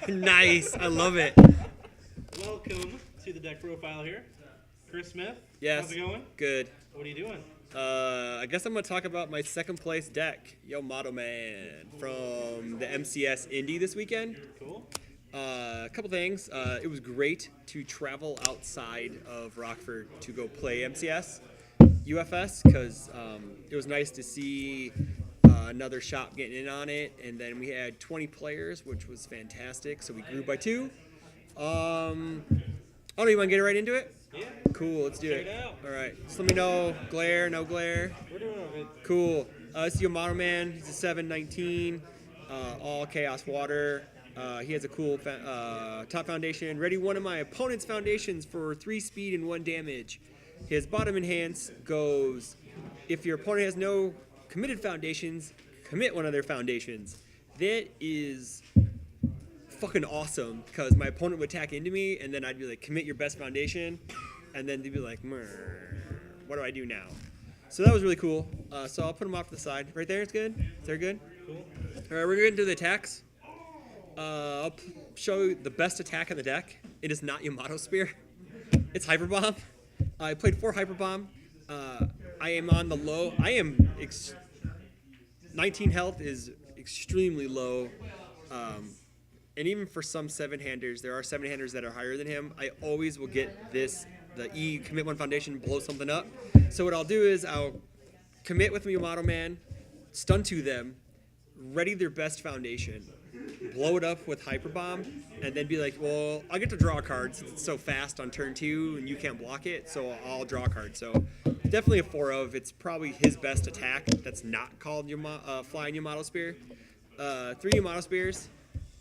Nice. I love it. Welcome to the deck profile here. Chris Smith. Yes. How's it going? Good. What are you doing? I guess I'm going to talk about my second place deck, Yamato Man, from the MCS Indy this weekend. Cool. A couple things. It was great to travel outside of Rockford to go play MCS UFS because it was nice to see another shop getting in on it. And then we had 20 players, which was fantastic. So we grew by 2. Oh, no, you want to get right into it? Yeah. Cool, let's do Check it. it out. All right, just let me know. Glare, no glare. We're doing it. Cool. This is Yamato Man. He's a 719, all Chaos Water. He has a cool top foundation. Ready one of my opponent's foundations for 3 speed and 1 damage. His bottom enhance goes, if your opponent has no committed foundations, commit one of their foundations. That is fucking awesome because my opponent would attack into me and then I'd be like, commit your best foundation. And then they'd be like, what do I do now? So that was really cool. So I'll put them off to the side. Right there, it's good? Is there good? Cool. All right, we're going to do the attacks. I'll show you the best attack in the deck. It is not Yamato Spear. It's Hyper Bomb. I played 4 Hyper Bomb. I am on the low. 19 health is extremely low. And even for some 7-handers, there are 7-handers that are higher than him. I always will get this, the E, commit 1 foundation, blow something up. So what I'll do is I'll commit with Yamato Man, stun 2 them, ready their best foundation, blow it up with Hyper Bomb, and then be like, well, I'll get to draw a card since it's so fast on turn 2 and you can't block it, so I'll draw a card. So definitely a 4 of. It's probably his best attack that's not called Flying Yamato Spear. 3 Yamato Spears.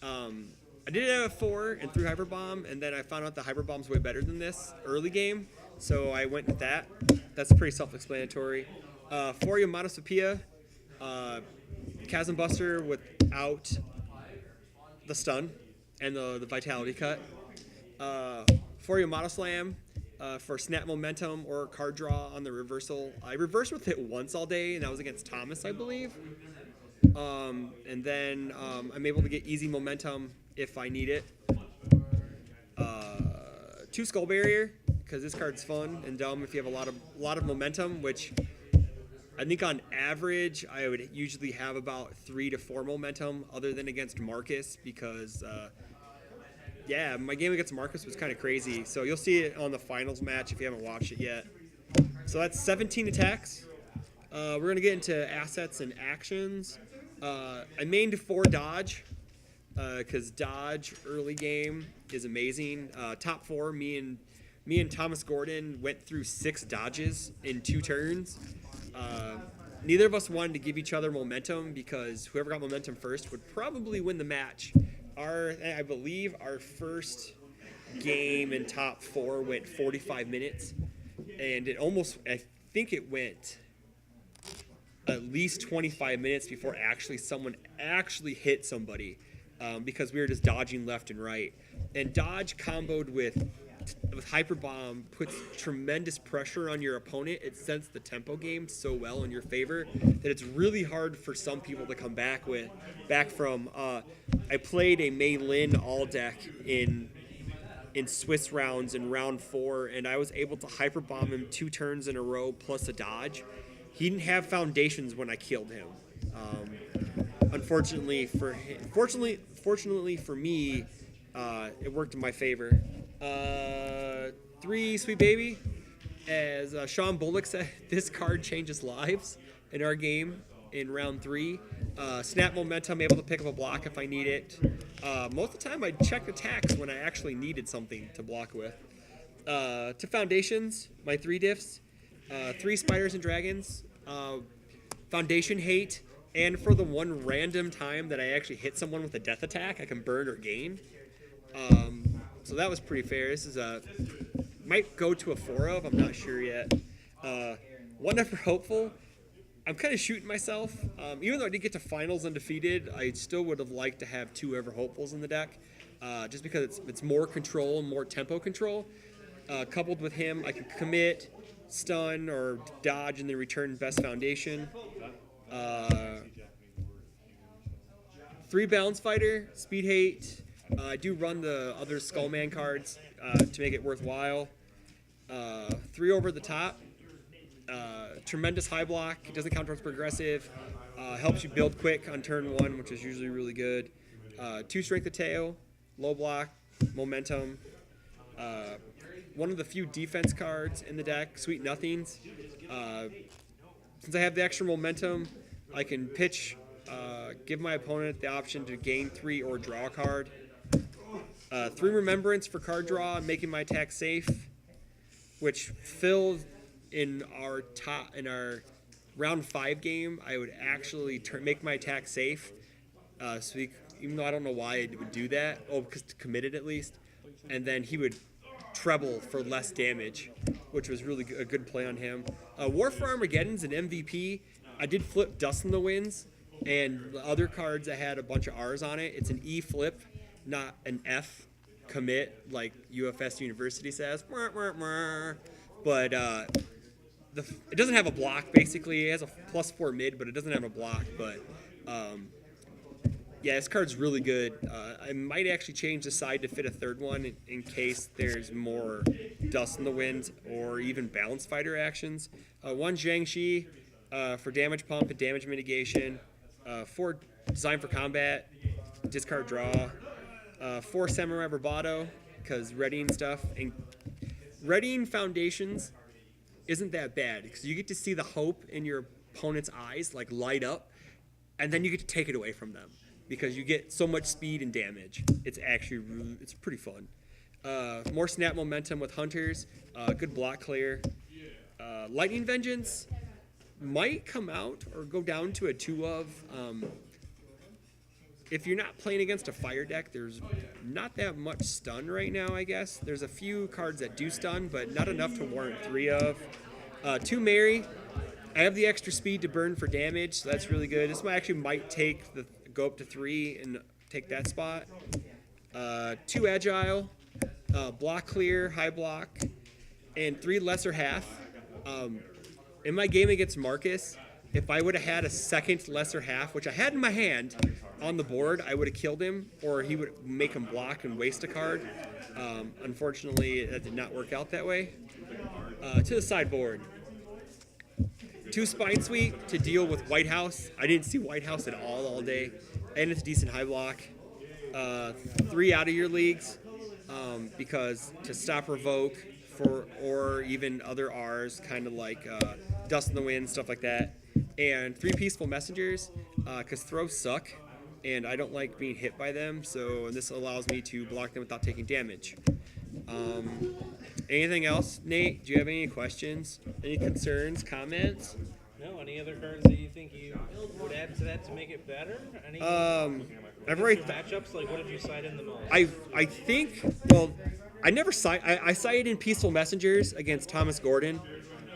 I did have a 4 and 3 Hyper Bomb, and then I found out the Hyper Bomb's way better than this early game, so I went with that. That's pretty self-explanatory. 4 Yamato Sophia, Chasm Buster without the stun and the Vitality Cut. 4 Yamato Slam for Snap Momentum or card draw on the reversal. I reversed with it once all day, and that was against Thomas, I believe. And then I'm able to get easy momentum if I need it. 2 Skull Barrier, because this card's fun and dumb if you have a lot of momentum, which I think on average I would usually have about 3 to 4 momentum, other than against Marcus, because yeah, my game against Marcus was kind of crazy. So you'll see it on the finals match if you haven't watched it yet. So that's 17 attacks. We're going to get into assets and actions. I mained 4 dodge, because dodge early game is amazing. Top 4, me and Thomas Gordon went through 6 dodges in 2 turns. Neither of us wanted to give each other momentum because whoever got momentum first would probably win the match. I believe our first game in top 4 went 45 minutes, and I think it went at least 25 minutes before someone actually hit somebody, because we were just dodging left and right. And dodge comboed with Hyper Bomb puts tremendous pressure on your opponent. It sets the tempo game so well in your favor that it's really hard for some people to come back from. I played a Mei Lin all deck in Swiss rounds in round 4, and I was able to Hyper Bomb him 2 turns in a row plus a dodge. He didn't have foundations when I killed him. Fortunately for me, it worked in my favor. 3 Sweet Baby. As Sean Bullock said, this card changes lives in our game in round 3. Snap Momentum, able to pick up a block if I need it. Most of the time I check attacks when I actually needed something to block with. 2 foundations, my 3 diffs. 3 Spiders and Dragons, Foundation Hate, and for the 1 random time that I actually hit someone with a death attack, I can burn or gain. So that was pretty fair. This is might go to a 4 of, I'm not sure yet. 1 Ever Hopeful. I'm kind of shooting myself. Even though I did get to finals undefeated, I still would have liked to have 2 Ever Hopefuls in the deck, just because it's more control and more tempo control. Coupled with him, I can commit, stun, or dodge, and then return best foundation. 3 balance fighter, speed hate. I do run the other Skullman cards to make it worthwhile. 3 over the top. Tremendous high block. It doesn't count towards progressive. Helps you build quick on turn 1, which is usually really good. 2 strength of tail, low block, momentum. One of the few defense cards in the deck, Sweet Nothings. Since I have the extra momentum, I can pitch, give my opponent the option to gain 3 or draw a card. 3 Remembrance for card draw, making my attack safe, which filled in our round 5 game. I would actually make my attack safe. Even though I don't know why it would do that, because committed at least, and then he would treble for less damage, which was really a good play on him. War for Armageddon's an MVP. I did flip Dust in the Winds, and the other cards that had a bunch of R's on it. It's an E flip, not an F commit like UFS University says. But it doesn't have a block, basically. It has a +4 mid, but it doesn't have a block. But yeah, this card's really good. I might actually change the side to fit a 3rd one in case there's more Dust in the Wind or even Balance Fighter actions. 1 Jiangxi for damage pump and damage mitigation. 4 Design for Combat, discard draw. 4 Samurai Bravado, because readying stuff. And readying foundations isn't that bad, because you get to see the hope in your opponent's eyes like light up, and then you get to take it away from them, because you get so much speed and damage. It's actually it's pretty fun. More snap momentum with Hunters. Good block clear. Lightning Vengeance might come out or go down to a 2 of. If you're not playing against a fire deck, there's not that much stun right now, I guess. There's a few cards that do stun, but not enough to warrant 3 of. 2 Mary. I have the extra speed to burn for damage, so that's really good. This one actually might go up to 3 and take that spot. 2 Agile, block clear, high block, and 3 Lesser Half. In my game against Marcus, if I would have had a second Lesser Half, which I had in my hand on the board, I would have killed him, or he would make him block and waste a card. Unfortunately, that did not work out that way. To the sideboard. 2 Spine Sweep to deal with White House. I didn't see White House at all day, and it's a decent high block. 3 Out of Your Leagues, because to stop Revoke or even other R's, kind of like Dust in the Wind, stuff like that. And 3 Peaceful Messengers, because throws suck, and I don't like being hit by them, so this allows me to block them without taking damage. Anything else, Nate? Do you have any questions? Any concerns, comments? No. Any other cards that you think you would add to that to make it better? Any I've already matchups, like what did you side in the most? I think, well, I sided in Peaceful Messengers against Thomas Gordon,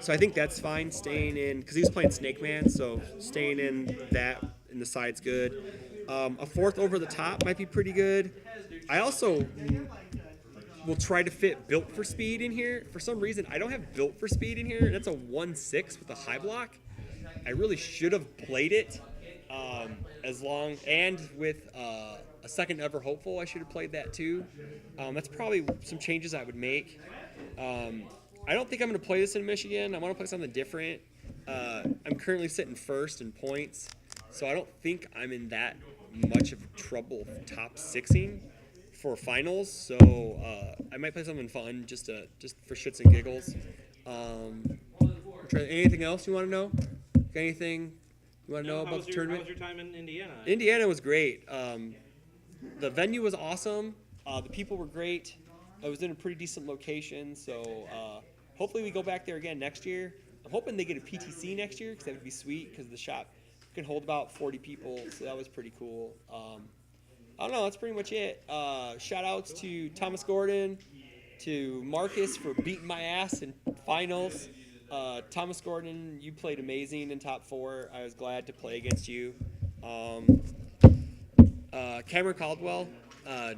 so I think that's fine, staying in, because he was playing Snake Man, so staying in that in the side's good. A 4th Over the Top might be pretty good. I also will try to fit Built for Speed in here. For some reason, I don't have Built for Speed in here. That's a 1/6 with a high block. I really should have played it and with a Second Ever Hopeful, I should have played that too. That's probably some changes I would make. I don't think I'm going to play this in Michigan. I want to play something different. I'm currently sitting 1st in points, so I don't think I'm in that much of trouble top 6ing for finals. So I might play something fun just for shits and giggles. Anything else you want to know? Anything you want to know about the tournament? How was your time in Indiana? Indiana was great. The venue was awesome. The people were great. I was in a pretty decent location, so hopefully we go back there again next year. I'm hoping they get a PTC next year, because that would be sweet, because the shop can hold about 40 people, so that was pretty cool. I don't know, that's pretty much it. Shout outs to Thomas Gordon, to Marcus for beating my ass in finals. Thomas Gordon, you played amazing in top 4. I was glad to play against you. Cameron Caldwell,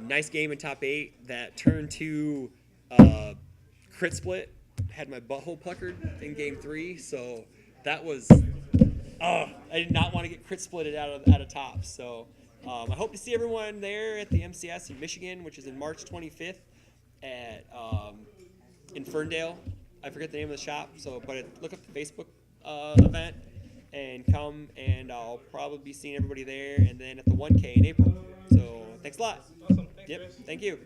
nice game in top 8 that turned to crit split. Had my butthole puckered in game 3, so that was I did not want to get crit splitted out of top, so I hope to see everyone there at the MCS in Michigan, which is in March 25th at in Ferndale. I forget the name of the shop, but look up the Facebook event and come, and I'll probably be seeing everybody there, and then at the 1K in April. So thanks a lot. Awesome. Thanks, Yep, Chris. thank you.